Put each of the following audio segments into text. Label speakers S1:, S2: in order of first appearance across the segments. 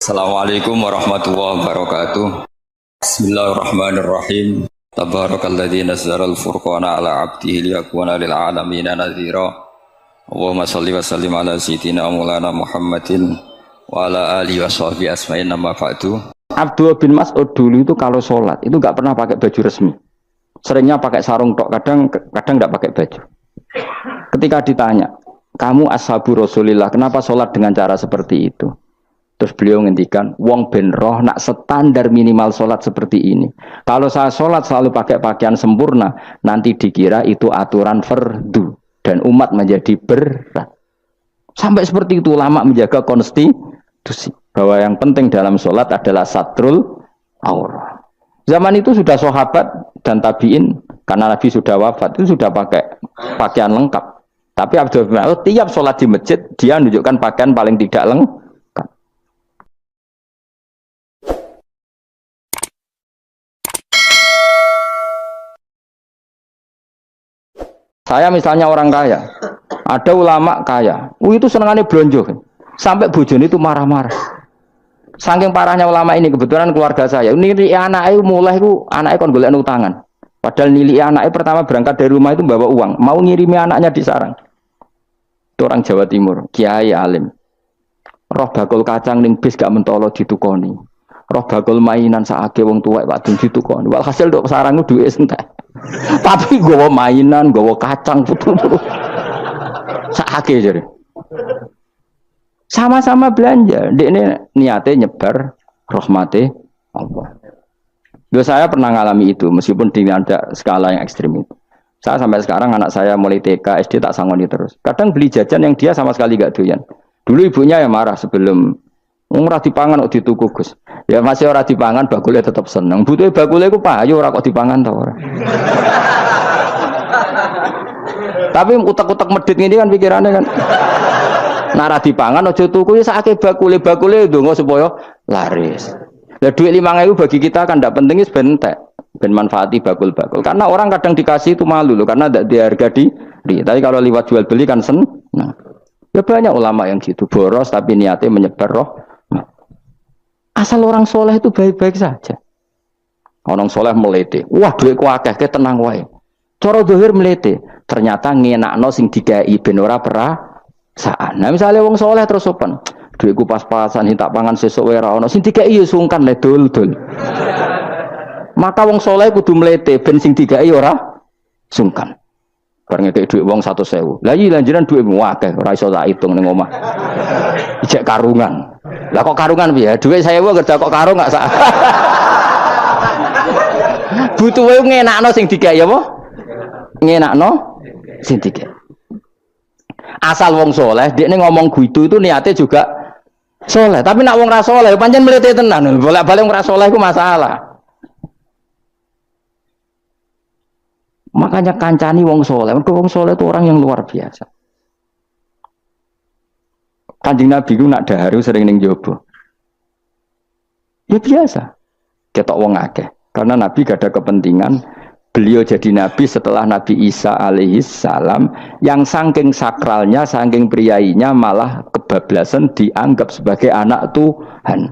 S1: Assalamualaikum warahmatullahi wabarakatuh. Bismillahirrahmanirrahim. Tabarakalladzi nazzala al-furqana ala 'abdihi liyakuna lil 'alamina nadhira. Allahumma shalli wa sallim ala sayyidina Maulana Muhammadin wa ala alihi wa sahbihi asma'in amma ba'du. Abdullah bin Mas'ud dulu itu kalau sholat itu nggak pernah pakai baju resmi. Seringnya pakai sarung tok, kadang nggak pakai baju. Ketika ditanya, kamu ashabu Rasulillah, kenapa sholat dengan cara seperti itu? Terus beliau ngendikan, wong ben roh nak standar minimal sholat seperti ini. Kalau saya sholat selalu pakai pakaian sempurna, nanti dikira itu aturan fardu dan umat menjadi berat. Sampai seperti itu ulama menjaga konstitusi bahwa yang penting dalam sholat adalah satrul aurah. Zaman itu sudah sahabat dan tabiin karena Nabi sudah wafat itu sudah pakai pakaian lengkap. Tapi Abdul bin Mas'ud tiap sholat di masjid dia menunjukkan pakaian paling tidak lengkap. Saya misalnya orang kaya, ada ulama kaya, itu senangannya blonjo, sampai bojone itu marah-marah. Saking parahnya ulama ini, kebetulan keluarga saya, nilai anaknya mulai itu anaknya kon golek utangan. Padahal nilai anaknya pertama berangkat dari rumah itu bawa uang, mau ngirimi anaknya di sarang. Itu orang Jawa Timur, kiai alim. Roh bakul kacang ning bis gak mentolo ditukoni. Roh bakul mainan saake wong tuwek Pak Dun ditukoni. Walhasil nduk sarang ku duwe entek. Tapi gue mainan, gue kacang putu-putu. Sakake jadi. Sama-sama belanja. Dek ini niatnya nyebar rahmati Allah. Saya pernah ngalami itu, meskipun di ada skala yang ekstrim itu. Saya sampai sekarang anak saya mulai TK, SD tak sangoni terus. Kadang beli jajan yang dia sama sekali gak doyan. Dulu ibunya yang marah sebelum ora dipangan kok dituku Gus. Ya masih ora dipangan bakule tetap seneng. Butuhe bakule ku payu ora kok dipangan ta ora. Tapi utek-utek medhit ngene kan pikirannya kan. Nara dipangan aja tuku ya sakake bakule ndonga supaya laris. Lah duit 5.000 bagi kita kan ndak penting wis ben entek. Ben manfaati bakul-bakul. Karena orang kadang dikasih itu malu loh karena ndak diharga di. Tapi kalau lewat jual beli kan seneng. Nah. Ya banyak ulama yang gitu boros tapi niatnya menyebar roh. Asal orang soleh itu baik-baik saja. Orang soleh melete, wah duitku akeh, tenang wae. Cara zahir melete, ternyata ngenakno sing dikai ben ora perasaan. Nah misalnya wong soleh terus sopan, duitku pas-pasan tak pangan sesuk wae ora ono, sing dikai ya sungkan le dul-dul. Maka wong soleh kudu melete ben sing dikai ora sungkan. Bareng ngekek duit wong 100.000. Lah iki lanjuran duitmu akeh, ora iso tak hitung ning omah. Ijek karungan. Lah kok karungan piye? Duit 1.000 kerja kok karung gak sak. Butuhe ngenakno sing digawe apa? Ngenakno sing digawe. Asal wong soleh, dekne ngomong gitu itu niatnya juga soleh. Tapi nak wong ra soleh pancen mlete tenan. Bolak-balik wong ra soleh iku masalah. Makanya kancani wong soleh. Wong soleh itu orang yang luar biasa. Kanjeng Nabi ku nak daharu sering ning jowo. Ya biasa. Ketok wong akeh. Karena Nabi gak ada kepentingan beliau jadi Nabi setelah Nabi Isa alaihi salam yang saking sakralnya, saking priainya malah kebablasan dianggap sebagai anak Tuhan.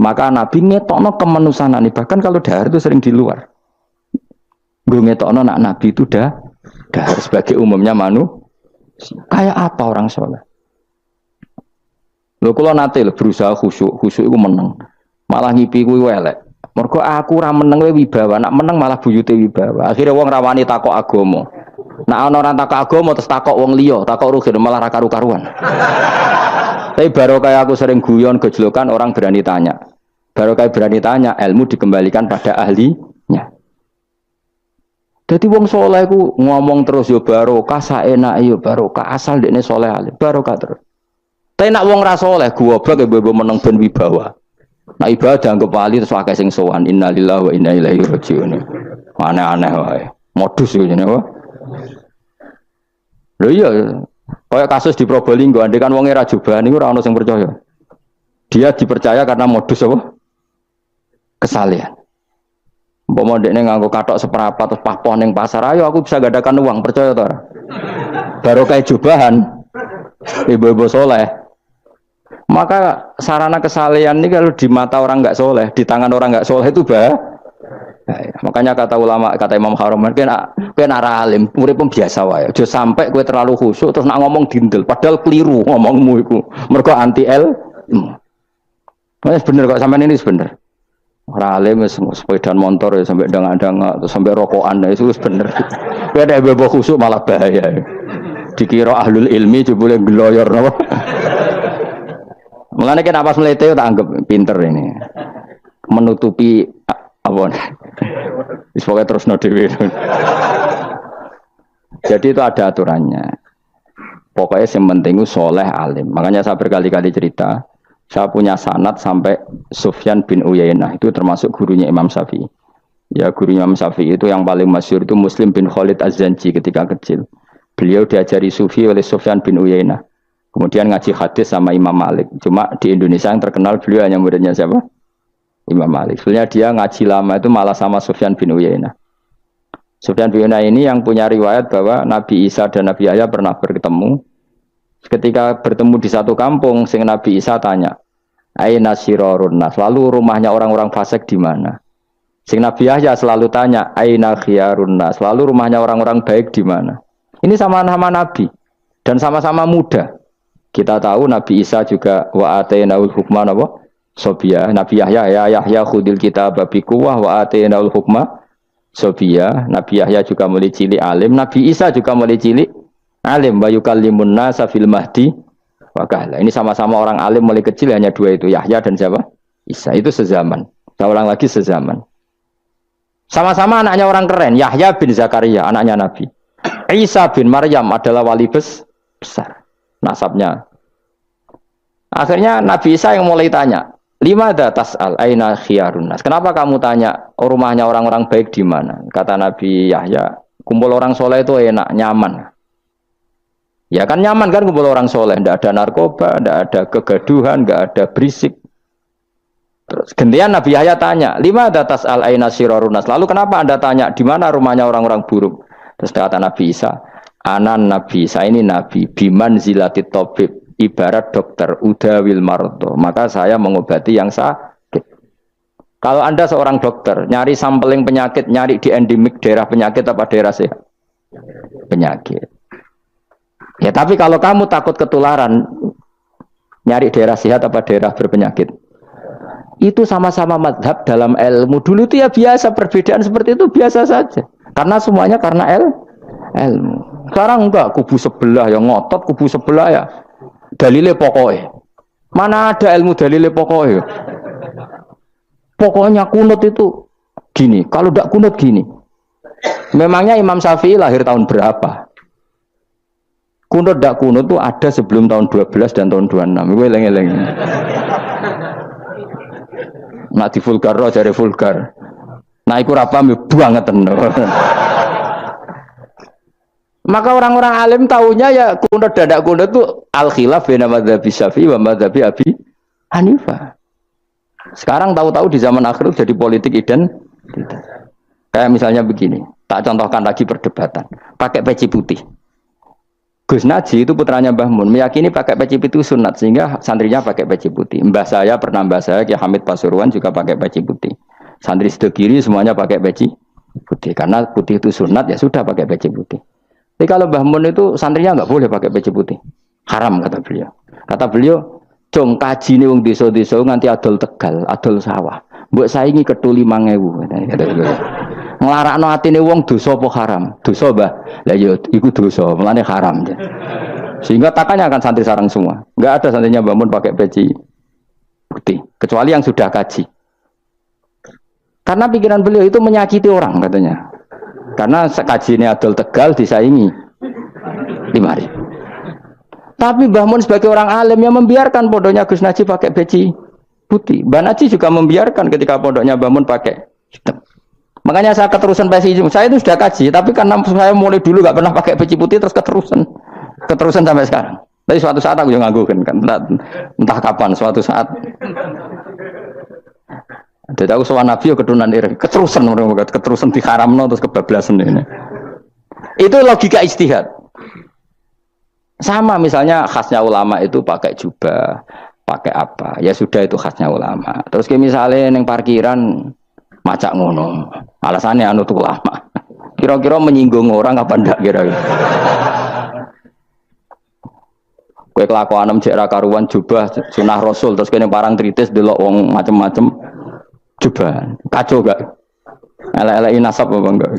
S1: Maka Nabi ngetokno kemanusiaan. Bahkan kalau dahar itu sering di luar. Gue ngetokno nak Nabi itu dahar sebagai umumnya kayak apa orang soleh. Lho kula nate lho berusaha khusyuk iku meneng. Malah ngipi kuwi elek. Mergo aku ora meneng wibawa, nak meneng malah buyute wibawa. Akhire wong ra wani takok agama. Nak ana ora takok agama terus takok wong liya, takok rugi malah ra karu-karuan. Tapi baru kayak aku sering guyon gejlokan orang berani tanya. Baru kayak berani tanya, ilmu dikembalikan pada ahlinya. Jadi wong soleh ku ngomong terus yo barokah, saenak yo barokah, asal dekne soleh alim, barokah terus. Tapi nak wong ra soleh goblok e mbok meneng ben wibawa. Nak ibadah anggap wali terus akeh sing sowan, innalillahi wa inna ilaihi rajiun. Aneh-aneh wae. Modus yo jenenge wae. Lho iya, kaya kasus di Probolinggo, andekan wong ra jubah niku ora ono sing percaya. Dia dipercaya karena modus apa? Kesalehan. Umpama ndekne nganggo kathok seprapat terus pah ning pasar, ayo aku bisa gadakan uang, percaya to ora? Barokah jubahan. Ibu-ibu soleh. Maka sarana kesalehan ini kalau di mata orang nggak soleh, di tangan orang nggak soleh itu makanya kata ulama, kata Imam Haroman, kena alim, urip biasa wae. Aja sampai kowe terlalu khusyuk terus nak ngomong dindel, padahal keliru ngomongmu iku. Mergo anti ilmu. Wes bener kok sampean ini bener. Ora alim wis sepedaan motor ya sampai dang-dang terus sampai rokokan itu wis bener. Kowe nek bebo khusyuk malah bahaya. Dikira ahlul ilmi jebule gloyor napa. Mulane kenapa melete tak anggap pinter ini. Menutupi apa wis pokoke terus no dhewe. Jadi itu ada aturannya. Pokoknya yang penting itu soleh alim. Makanya saya berkali-kali cerita, saya punya sanad sampai Sufyan bin Uyainah, itu termasuk gurunya Imam Syafi'i. Ya gurunya Imam Syafi'i itu yang paling masyhur itu Muslim bin Khalid Az-Zanji ketika kecil. Beliau diajari sufi oleh Sufyan bin Uyainah. Kemudian ngaji hadis sama Imam Malik. Cuma di Indonesia yang terkenal beliau hanya muridnya siapa? Imam Malik. Sebenarnya dia ngaji lama itu malah sama Sufyan bin Uyainah. Sufyan bin Uyainah ini yang punya riwayat bahwa Nabi Isa dan Nabi Yahya pernah bertemu. Ketika bertemu di satu kampung, sing Nabi Isa tanya, "Aina sirarun nas?" Lalu rumahnya orang-orang fasik di mana? Sing Nabi Yahya selalu tanya, "Aina khiyarun nas?" Lalu rumahnya orang-orang baik di mana? Ini sama-sama Nabi dan sama-sama muda. Kita tahu Nabi Isa juga wa atainaul hukma napa? Sobia. Nabi Yahya ya Yahya khudil kitab bi quwwah wa atainaul hukma sobia. Nabi Yahya juga mulai cilik alim, Nabi Isa juga mulai cilik alim, wa yukallimun nasa fil mahdi wa kahla. Ini sama-sama orang alim mulai kecil, hanya dua itu, Yahya dan siapa? Isa. Itu sezaman. Saya ulang lagi, sezaman. Sama-sama anaknya orang keren, Yahya bin Zakaria, anaknya Nabi. Isa bin Maryam adalah wali besar nasabnya. Akhirnya Nabi Isa yang mulai tanya, "Limada tas'al aina khiyarun nas?" Kenapa kamu tanya rumahnya orang-orang baik di mana? Kata Nabi Yahya, kumpul orang soleh itu enak, nyaman. Ya kan nyaman kan kumpul orang soleh, tidak ada narkoba, tidak ada kegaduhan, tidak ada berisik. Terus gantian Nabi Yahya tanya, "Limada tas'al aina sirarun nas?" Lalu kenapa Anda tanya di mana rumahnya orang-orang buruk? Terus kata Nabi Isa, "Anan Nabi, saya ini Nabi, biman zilatit tabib, ibarat dokter, udawil mardo." Maka saya mengobati yang sakit. Kalau Anda seorang dokter, nyari sampling penyakit, nyari di endemik daerah penyakit apa daerah sehat? Penyakit. Ya tapi kalau kamu takut ketularan, nyari daerah sehat apa daerah berpenyakit? Itu sama-sama madhab dalam ilmu. Dulu itu ya biasa, perbedaan seperti itu biasa saja. Karena semuanya karena ilmu. Sekarang enggak, kubu sebelah yang ngotot, kubu sebelah ya dalile pokoknya. Mana ada ilmu dalile pokoknya? Pokoknya kunut itu gini, kalau enggak kunut gini. Memangnya Imam Syafi'i lahir tahun berapa? Kunut enggak kunut itu ada sebelum tahun 12 dan tahun 26. Gue eleng-eleng. Nak di vulgar roh jare vulgar. Nah iku ra paham banget tenan. Maka orang-orang alim tahunya ya kunut dan tidak kunut itu al-khilaf baina madzhabi Syafi'i wa madzhabi Abi Hanifah. Sekarang tahu-tahu di zaman akhir jadi politik identitas. Kayak misalnya begini, tak contohkan lagi perdebatan. Pakai peci putih. Gus Naji itu putranya Mbah Mun meyakini pakai peci putih sunat sehingga santrinya pakai peci putih. Mbah saya Kiai Hamid Pasuruan juga pakai peci putih. Santri sebelah kiri semuanya pakai peci putih karena putih itu sunat, ya sudah pakai peci putih. Tapi kalau Mbah Mun itu santrinya nggak boleh pakai peci putih, haram kata beliau. Kata beliau, "Cung kaji nih wong desa-desa nganti adol Tegal, adol sawah. Mbok saingi ketuli 5.000." Kata beliau. Nglarakno atine wong dosa apa haram? Dosa, Mbah. Lah ya iku dosa, mulane haram. Sehingga takannya akan santri sarang semua. Enggak ada santrinya Mbah Mun pakai peci putih, kecuali yang sudah kaji. Karena pikiran beliau itu menyakiti orang katanya. Karena kaji ini adol Tegal disaingi 5.000. Tapi Mbah Mun sebagai orang alim yang membiarkan pondoknya Gus Naji pakai peci putih. Mbah Naji juga membiarkan ketika pondoknya Mbah Mun pakai hitam. Makanya saya keterusan peci. Saya itu sudah kaji, tapi karena saya mulai dulu gak pernah pakai peci putih terus keterusan sampai sekarang. Tapi suatu saat aku juga nganggukan kan, entah kapan suatu saat. Jadi aku soal Nabi keturunan iri, keterusan diharamno terus kebablasan ini. Itu logika istihad. Sama misalnya khasnya ulama itu pakai jubah, pakai apa. Ya sudah itu khasnya ulama. Terus kayak misalnya neng parkiran macak ngono. Alasannya anut ulama. Kira-kira menyinggung orang apa ndak kira-kira. Kowe kelakuanem cek ra karuan jubah sunah Rasul terus kene parang tritis delok wong macem-macem jubah. Kacau gak? Elek-eleki nasab apa enggak?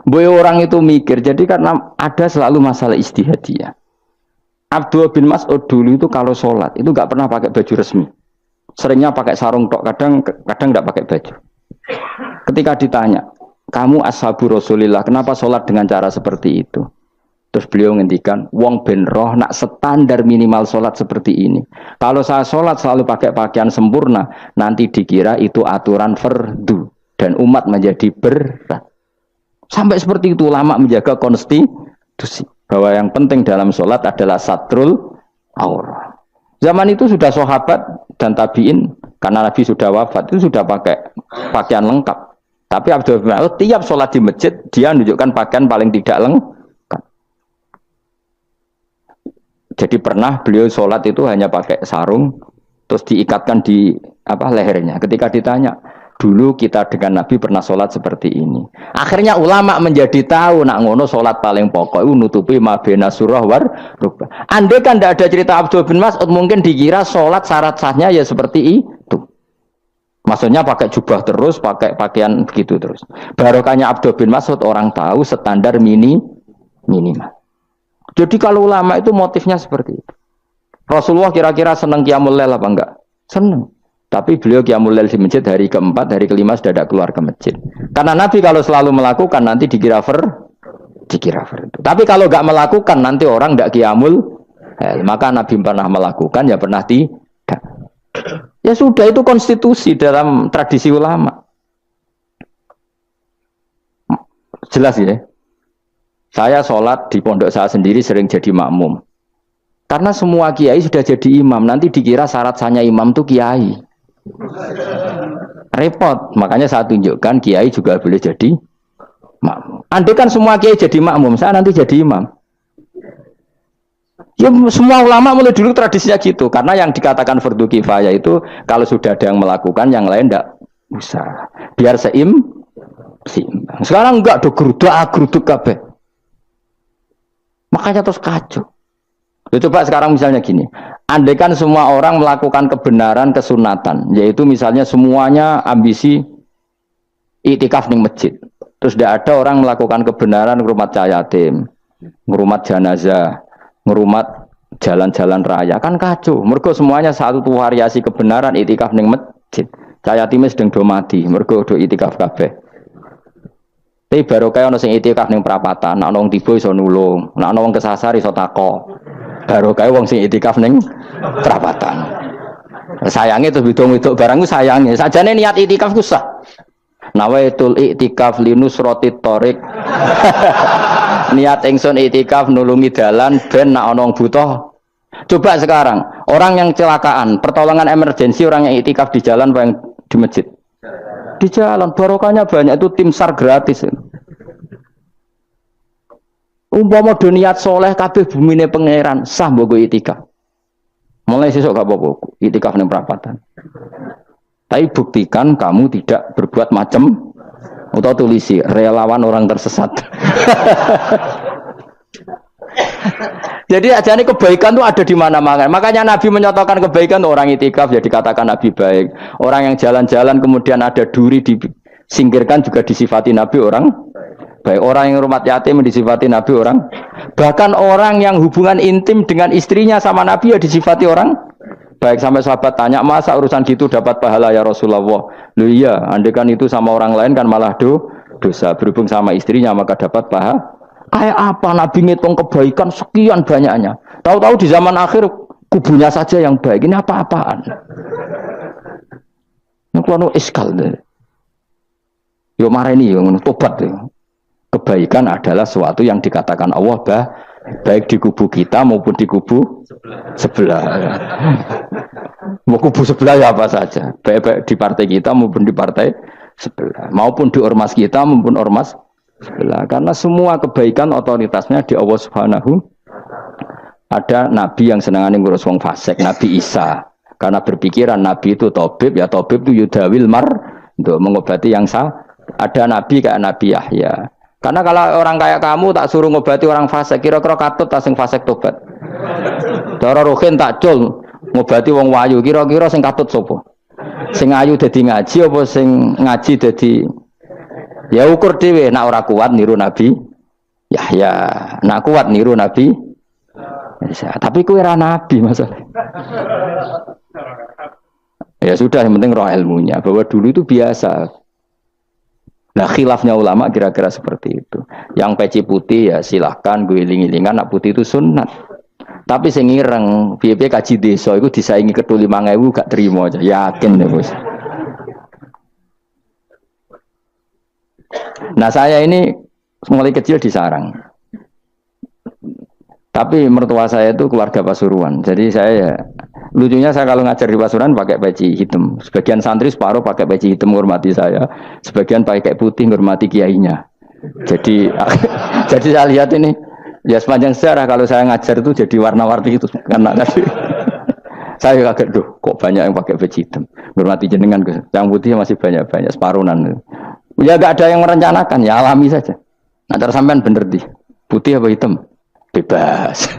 S1: Boy orang itu mikir, jadi karena ada selalu masalah ijtihadiyah. Abdullah bin Mas'ud dulu itu kalau sholat itu nggak pernah pakai baju resmi, seringnya pakai sarung tok, kadang nggak pakai baju. Ketika ditanya, kamu ashabu Rasulillah, kenapa sholat dengan cara seperti itu? Terus beliau ngendikan, wong ben roh nak standar minimal sholat seperti ini. Kalau saya sholat selalu pakai pakaian sempurna, nanti dikira itu aturan fardu dan umat menjadi berat. Sampai seperti itu ulama menjaga konstitusi bahwa yang penting dalam sholat adalah satrul aurah. Zaman itu sudah sahabat dan tabiin karena Nabi sudah wafat itu sudah pakai pakaian lengkap. Tapi Abdul bin Mas'ud tiap sholat di masjid dia menunjukkan pakaian paling tidak lengkap. Jadi pernah beliau sholat itu hanya pakai sarung, terus diikatkan di lehernya. Ketika ditanya, dulu kita dengan Nabi pernah sholat seperti ini. Akhirnya ulama menjadi tahu nak ngono sholat paling pokok itu nutupi mabena surah war rubah. Andai kan tidak ada cerita Abdul bin Mas'ud mungkin dikira sholat syarat sahnya ya seperti itu. Maksudnya pakai jubah terus, pakai pakaian begitu terus. Barokahnya Abdul bin Mas'ud orang tahu standar minimal. Jadi kalau ulama itu motifnya seperti itu. Rasulullah kira-kira senang qiyamul lail apa enggak? Senang. Tapi beliau qiyamul lail di masjid hari keempat, hari kelima sudah tidak keluar ke masjid. Karena Nabi kalau selalu melakukan nanti dikira fardu. Tapi kalau enggak melakukan nanti orang enggak qiyamul lail. Maka Nabi pernah melakukan ya pernah tidak. Ya sudah itu konstitusi dalam tradisi ulama. Jelas ya. Saya sholat di pondok saya sendiri sering jadi makmum. Karena semua kiai sudah jadi imam. Nanti dikira syarat sahnya imam itu kiai. Repot. Makanya saya tunjukkan kiai juga boleh jadi makmum. Andai kan semua kiai jadi makmum, saya nanti jadi imam. Ya semua ulama mulai dulu tradisinya gitu. Karena yang dikatakan fardu kifayah itu kalau sudah ada yang melakukan, yang lain tidak usah. Biar seimbang. Sekarang enggak do geruduk kabeh. Makanya terus kacau. Coba sekarang misalnya gini, andaikan semua orang melakukan kebenaran kesunatan, yaitu misalnya semuanya ambisi iktikaf di masjid, terus tidak ada orang melakukan kebenaran ngerumat yatim, ngerumat jenazah, ngerumat jalan-jalan raya, kan kacau. Mergo semuanya satu variasi kebenaran iktikaf di masjid. Yatim sedang do mati, mergo do iktikaf kabeh. Tapi baru kayak ono sing itikaf ning perapatan, nek ono wong tiba iso nulung, nek ono wong kesasar iso tako. Baru kayak wong sing itikaf ning perapatan. Sayange terus bidung-bidung barangku sayange. Sajane niat itikaf ku sah. Nawaitul iktikaf linusratit thoriq. Niat ingsun itikaf nulungi dalan ben nek ono wong butuh. Coba sekarang, orang yang kecelakaan, pertolongan emergensi orang yang itikaf di jalan apa yang di masjid? Di jalan, barokahnya banyak itu tim SAR gratis. Umpama do niat soleh kabeh bumine pangeran sah mbok itikaf. Mulai sesuk gak apa-apa itikaf ning perapatan. Tapi buktikan kamu tidak berbuat macam atau tulisi relawan orang tersesat. Jadi ajane kebaikan itu ada di mana-mana. Makanya Nabi menyatakan kebaikan orang itikaf ya dikatakan Nabi baik. Orang yang jalan-jalan kemudian ada duri disingkirkan juga disifati Nabi orang baik. Orang yang rumah yatim disifati Nabi orang. Bahkan orang yang hubungan intim dengan istrinya sama Nabi ya disifati orang baik. Sampai sahabat tanya, masa urusan gitu dapat pahala ya Rasulullah? Loh iya, andai kan itu sama orang lain kan malah dosa. Berhubung sama istrinya maka dapat pahala. Kayak apa Nabi ngitung kebaikan sekian banyaknya. Tahu-tahu di zaman akhir kubunya saja yang baik. Ini apa-apaan? Ini kalau iskal deh. Yo mareni yo tobat deh. Kebaikan adalah sesuatu yang dikatakan Allah baik di kubu kita maupun di kubu sebelah. Mau kubu sebelah ya apa saja. Baik di partai kita maupun di partai sebelah. Maupun di ormas kita maupun ormas sebelah. Karena semua kebaikan otoritasnya di Allah Subhanahu Ada nabi yang senengane ngurus wong fasik, Nabi Isa. Karena berpikiran nabi itu tabib, ya tabib itu yudawil untuk mengobati yang ada nabi kayak Nabi Yahya. Karena kalau orang kayak kamu tak suruh ngobati orang fasik, kira-kira katut tak sing fasik tobat. Cara rohin tak cul ngobati wong wayu, kira-kira sing katut sapa? Sing ayu dadi ngaji apa sing ngaji dadi ya ukur dhewe, nek ora kuat niru Nabi Yahya, nek kuat niru Nabi Isa. Tapi kowe ora nabi masalah. Ya sudah, yang penting roh ilmunya bahwa dulu itu biasa. Nah khilafnya ulama kira-kira seperti itu. Yang peci putih ya silahkan gue iling-ilingan, nak putih itu sunat. Tapi sing ireng piye-piye kaji desa iku disaingi ketu 5.000 gak terima aja. Yakin deh bos. Nah saya ini mulai kecil di sarang. Tapi mertua saya itu keluarga Pasuruan. Jadi saya lucunya saya kalau ngajar di Pasuruan pakai peci hitam. Sebagian santri separuh pakai peci hitam menghormati saya. Sebagian pakai putih menghormati kiainya. Jadi jadi saya lihat ini ya sepanjang sejarah kalau saya ngajar itu jadi warna-warni itu karena tadi saya kaget kok banyak yang pakai peci hitam. Menghormati jenengan yang putih masih banyak separuhan. Ya gak ada yang merencanakan, ya alami saja. Nah, sampean bener di putih apa hitam? Bebas.